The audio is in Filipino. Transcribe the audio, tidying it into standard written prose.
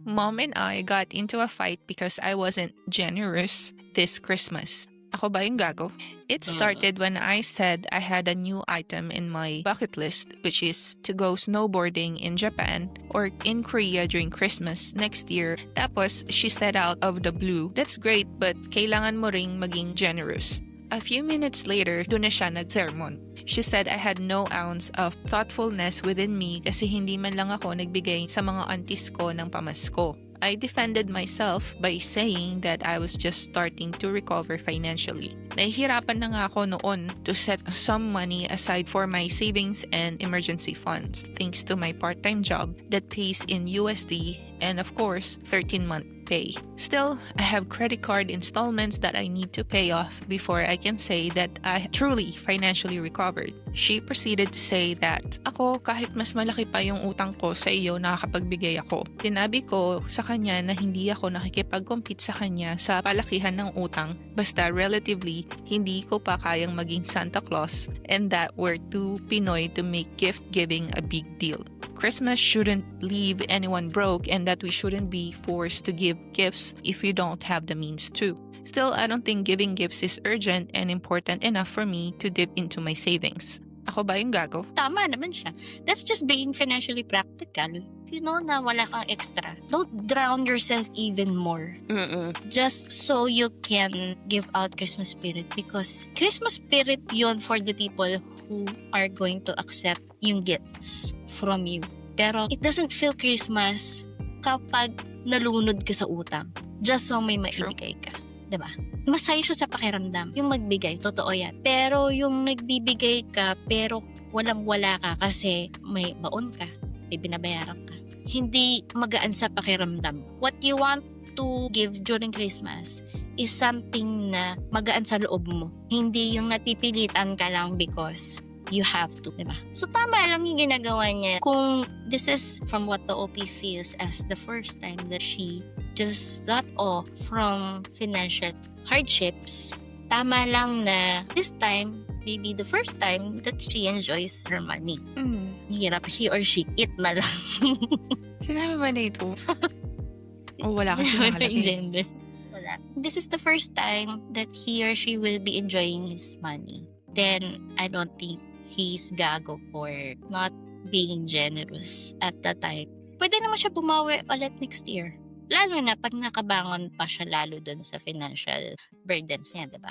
Mom and I got into a fight because I wasn't generous this Christmas. Ako ba yung gago? It started when I said I had a new item in my bucket list, which is to go snowboarding in Japan or in Korea during Christmas next year. Tapos, she said out of the blue, "That's great, but kailangan mo ring maging generous." A few minutes later, doon na siya nag-sermon. She said I had no ounce of thoughtfulness within me kasi hindi man lang ako nagbigay sa mga aunties ko ng pamasko. I defended myself by saying that I was just starting to recover financially. Nahihirapan na nga ako noon to set some money aside for my savings and emergency funds thanks to my part-time job that pays in USD and of course 13-month pay. Still, I have credit card installments that I need to pay off before I can say that I truly financially recovered. She proceeded to say that ako kahit mas malaki pa yung utang ko sa iyo nakakapagbigay ako. Tinabi ko sa kanya na hindi ako nakikipag-compete sa kanya sa palakihan ng utang basta relatively hindi ko pa kayang maging Santa Claus and that we're too Pinoy to make gift giving a big deal. Christmas shouldn't leave anyone broke and that we shouldn't be forced to give gifts if we don't have the means to. Still, I don't think giving gifts is urgent and important enough for me to dip into my savings. Ako ba yung gago? Tama naman siya. That's just being financially practical. You know na wala kang extra. Don't drown yourself even more. Just so you can give out Christmas spirit because Christmas spirit yon for the people who are going to accept yung gifts from you. Pero it doesn't feel Christmas kapag nalunod ka sa utang. Just so may maibigay ka. Diba? Masaya siya sa pakiramdam. Yung magbigay, totoo yan. Pero yung nagbibigay ka, pero walang-wala ka kasi may baon ka, may binabayaran ka. Hindi magaan sa pakiramdam. What you want to give during Christmas is something na magaan sa loob mo. Hindi yung napipilitan ka lang because you have to, diba? So, tama lang yung ginagawa niya. Kung this is from what the OP feels as the first time that she just got off from financial hardships, tama lang na this time, maybe the first time that she enjoys her money. Hirap, he or she, eat na lang. Sinabi ba na ito? O wala kasi nakalagay. Gender. Wala. This is the first time that he or she will be enjoying his money. Then, I don't think he's gago for not being generous at that time. Pwede naman siya bumawi ulit next year. Lalo na pag nakabangon pa siya lalo dun sa financial burdens niya, diba?